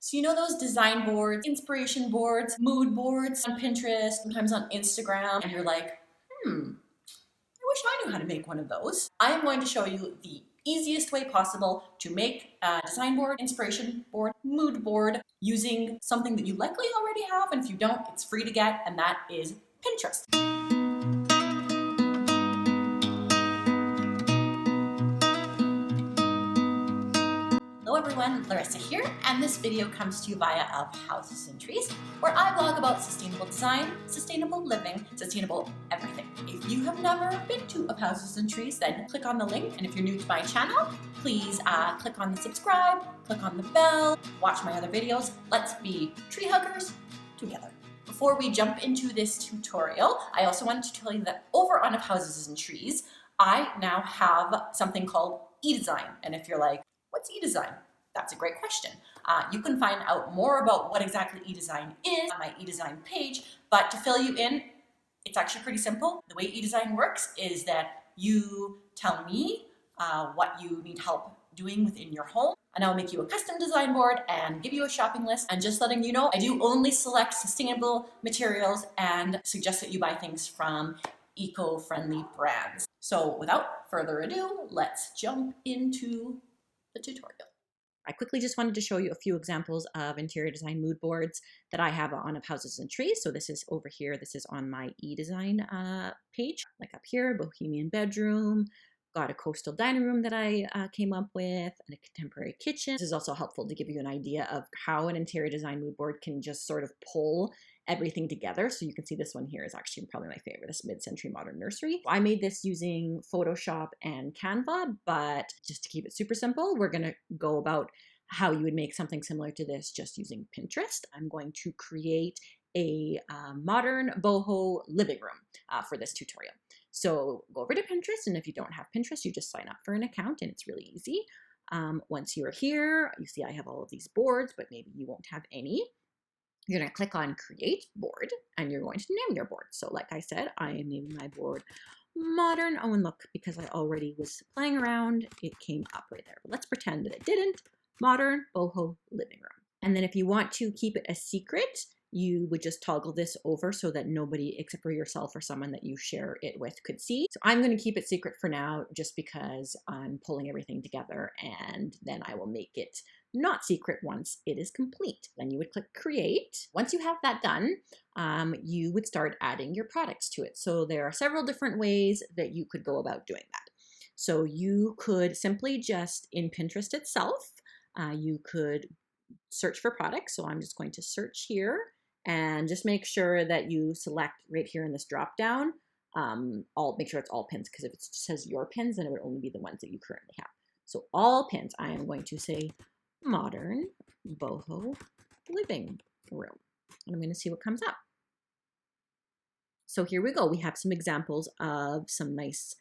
So you know those design boards, inspiration boards, mood boards on Pinterest, sometimes on Instagram, and you're like, I wish I knew how to make one of those. I am going to show you the easiest way possible to make a design board, inspiration board, mood board using something that you likely already have, and if you don't, it's free to get, and that is Pinterest. Hello everyone, Larissa here, and this video comes to you via Of Houses and Trees, where I blog about sustainable design, sustainable living, sustainable everything. If you have never been to Of Houses and Trees, then click on the link, and if you're new to my channel, please click on the subscribe, click on the bell, watch my other videos. Let's be tree huggers together. Before we jump into this tutorial, I also wanted to tell you that over on Of Houses and Trees, I now have something called e-design, and if you're like, what's e-design? That's a great question. You can find out more about what exactly e-design is on my e-design page, but to fill you in, it's actually pretty simple. The way e-design works is that you tell me what you need help doing within your home, and I'll make you a custom design board and give you a shopping list. And just letting you know, I do only select sustainable materials and suggest that you buy things from eco-friendly brands. So without further ado, let's jump into the tutorial. I quickly just wanted to show you a few examples of interior design mood boards that I have on Of Houses and Trees. So this is over here. This is on my e-design page. Like up here, bohemian bedroom, got a coastal dining room that I came up with, and a contemporary kitchen. This is also helpful to give you an idea of how an interior design mood board can just sort of pull everything together. So you can see this one here is actually probably my favorite, this mid-century modern nursery. I made this using Photoshop and Canva, but just to keep it super simple, we're gonna go about how you would make something similar to this just using Pinterest. I'm going to create a modern boho living room for this tutorial. So go over to Pinterest, and if you don't have Pinterest, you just sign up for an account, and it's really easy. Once you're here, you see I have all of these boards, but maybe you won't have any. You're going to click on Create Board, and you're going to name your board. So like I said, I am naming my board Modern. Oh, and look, because I already was playing around, it came up right there. But let's pretend that it didn't. Modern Boho Living Room. And then if you want to keep it a secret, you would just toggle this over so that nobody except for yourself or someone that you share it with could see. So I'm going to keep it secret for now just because I'm pulling everything together, and then I will make it not secret once it is complete. Then you would click Create. Once you have that done, you would start adding your products to it. So there are several different ways that you could go about doing that. So you could simply just, in Pinterest itself, you could search for products. So I'm just going to search here, and just make sure that you select right here in this drop down. Make sure it's all pins, because if it says your pins, then it would only be the ones that you currently have. So all pins, I am going to say Modern Boho Living Room, and I'm going to see what comes up. So here we go. We have some examples of some nice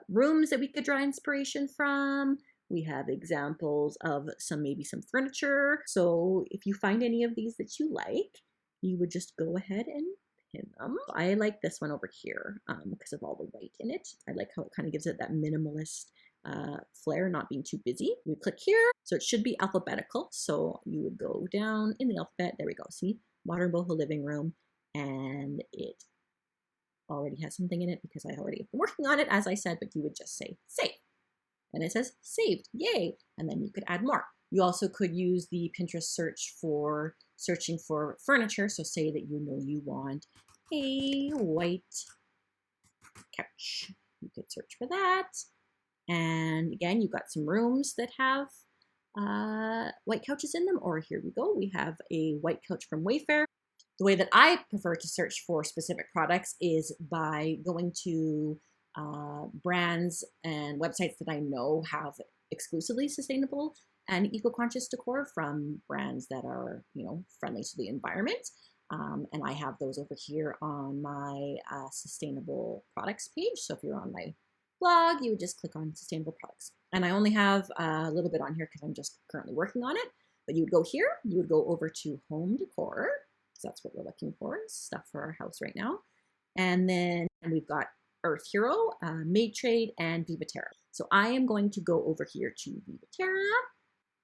rooms that we could draw inspiration from. We have examples of maybe some furniture. So if you find any of these that you like, you would just go ahead and pin them. I like this one over here because of all the white in it. I like how it kind of gives it that minimalist flair, not being too busy. You click here, so it should be alphabetical. So you would go down in the alphabet. There we go. See, Modern Boho Living Room, and it already has something in it because I already have been working on it, as I said. But you would just say save, and it says saved. Yay! And then you could add more. You also could use the Pinterest search for searching for furniture. So say that you know you want a white couch. You could search for that. And again, you've got some rooms that have white couches in them. Or here we go. We have a white couch from Wayfair. The way that I prefer to search for specific products is by going to brands and websites that I know have exclusively sustainable and eco-conscious decor, from brands that are, friendly to the environment. And I have those over here on my sustainable products page. So if you're on my blog, you would just click on sustainable products. And I only have a little bit on here because I'm just currently working on it. But you would go here, you would go over to home decor, because that's what we're looking for, stuff for our house right now. And then we've got Earth Hero, Maid Trade, and Viva Terra. So I am going to go over here to Viva Terra.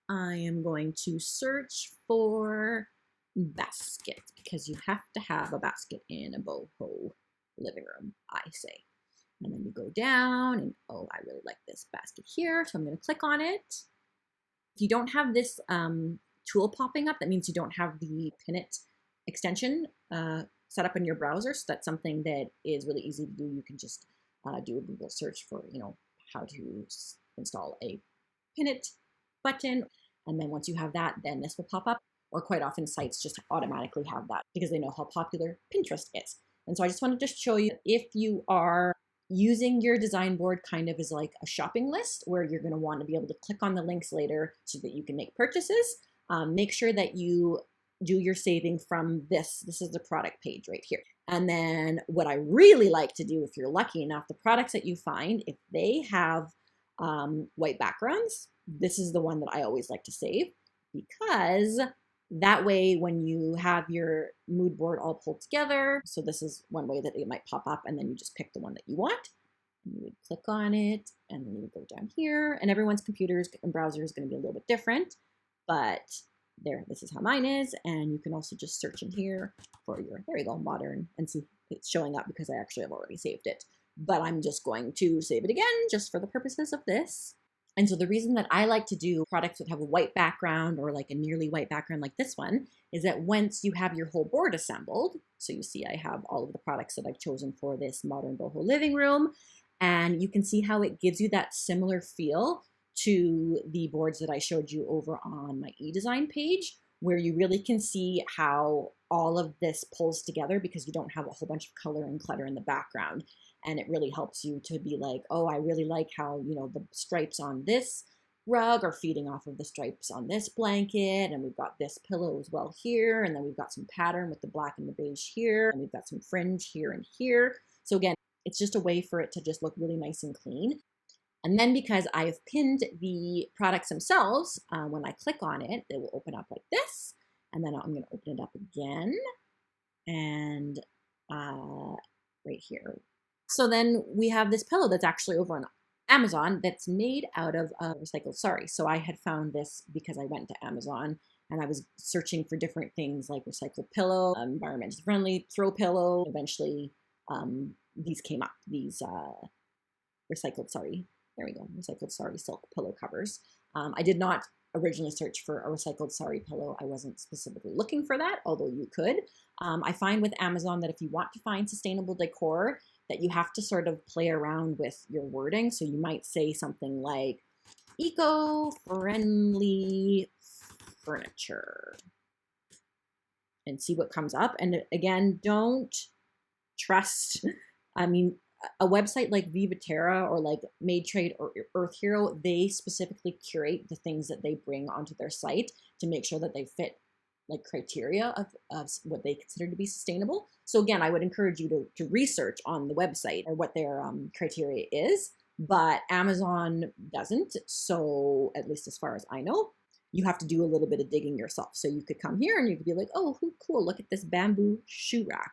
I am going to search for basket because you have to have a basket in a boho living room, I say. And then you go down and, oh, I really like this basket here. So I'm going to click on it. If you don't have this tool popping up, that means you don't have the pin it extension set up in your browser. So that's something that is really easy to do. You can just do a Google search for, how to install a pin it button. And then once you have that, then this will pop up. Or quite often sites just automatically have that because they know how popular Pinterest is. And so I just wanted to show you, if you are using your design board kind of as like a shopping list where you're going to want to be able to click on the links later so that you can make purchases, make sure that you do your saving from this. This is the product page right here. And then what I really like to do, if you're lucky enough, the products that you find, if they have white backgrounds, this is the one that I always like to save, because that way when you have your mood board all pulled together, so this is one way that it might pop up, and then you just pick the one that you want. And you would click on it, and then you would go down here, and everyone's computers and browser is going to be a little bit different, but there, this is how mine is. And you can also just search in here for your, there you go, modern, and see it's showing up because I actually have already saved it. But I'm just going to save it again just for the purposes of this. And so the reason that I like to do products that have a white background or like a nearly white background like this one is that once you have your whole board assembled, so you see I have all of the products that I've chosen for this Modern Boho Living Room, and you can see how it gives you that similar feel to the boards that I showed you over on my eDesign page, where you really can see how all of this pulls together because you don't have a whole bunch of color and clutter in the background. And it really helps you to be like, oh, I really like how, the stripes on this rug are feeding off of the stripes on this blanket. And we've got this pillow as well here. And then we've got some pattern with the black and the beige here. And we've got some fringe here and here. So again, it's just a way for it to just look really nice and clean. And then because I have pinned the products themselves, when I click on it, it will open up like this. And then I'm going to open it up again. And right here. So then we have this pillow that's actually over on Amazon that's made out of recycled sari. So I had found this because I went to Amazon and I was searching for different things like recycled pillow, environmentally friendly throw pillow. Eventually, these came up, these recycled sari. There we go, recycled sari silk pillow covers. I did not originally search for a recycled sari pillow. I wasn't specifically looking for that, although you could. I find with Amazon that if you want to find sustainable decor, that you have to sort of play around with your wording. So you might say something like eco-friendly furniture and see what comes up. And again, don't trust, I mean, a website like Viva Terra or like Made Trade or Earth Hero, they specifically curate the things that they bring onto their site to make sure that they fit like criteria of what they consider to be sustainable. So again, I would encourage you to research on the website or what their criteria is, but Amazon doesn't. So at least as far as I know, you have to do a little bit of digging yourself. So you could come here and you could be like, oh, cool, look at this bamboo shoe rack.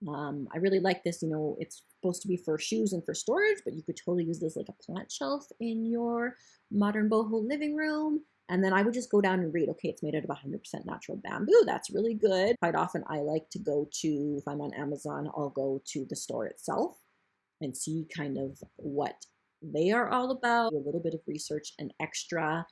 I really like this, it's supposed to be for shoes and for storage, but you could totally use this like a plant shelf in your Modern Boho living room. And then I would just go down and read, okay, it's made out of 100% natural bamboo. That's really good. Quite often I like to go to, if I'm on Amazon, I'll go to the store itself and see kind of what they are all about. Do a little bit of research and extra,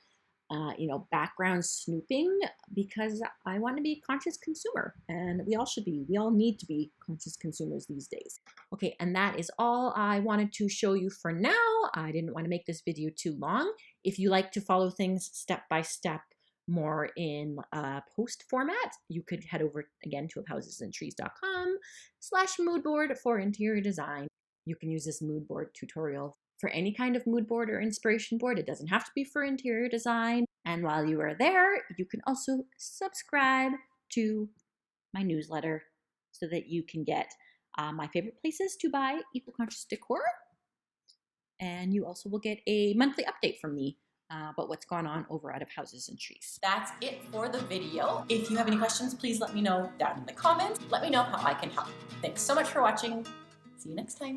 background snooping, because I want to be a conscious consumer, and we all should be. We all need to be conscious consumers these days. Okay, and that is all I wanted to show you for now. I didn't want to make this video too long. If you like to follow things step by step, more in post format, you could head over again to housesandtrees.com/moodboard for interior design. You can use this mood board tutorial for any kind of mood board or inspiration board. It doesn't have to be for interior design. And while you are there, you can also subscribe to my newsletter so that you can get my favorite places to buy eco-conscious decor. And you also will get a monthly update from me about what's gone on over out of Houses and Trees. That's it for the video. If you have any questions, please let me know down in the comments. Let me know how I can help. Thanks so much for watching. See you next time.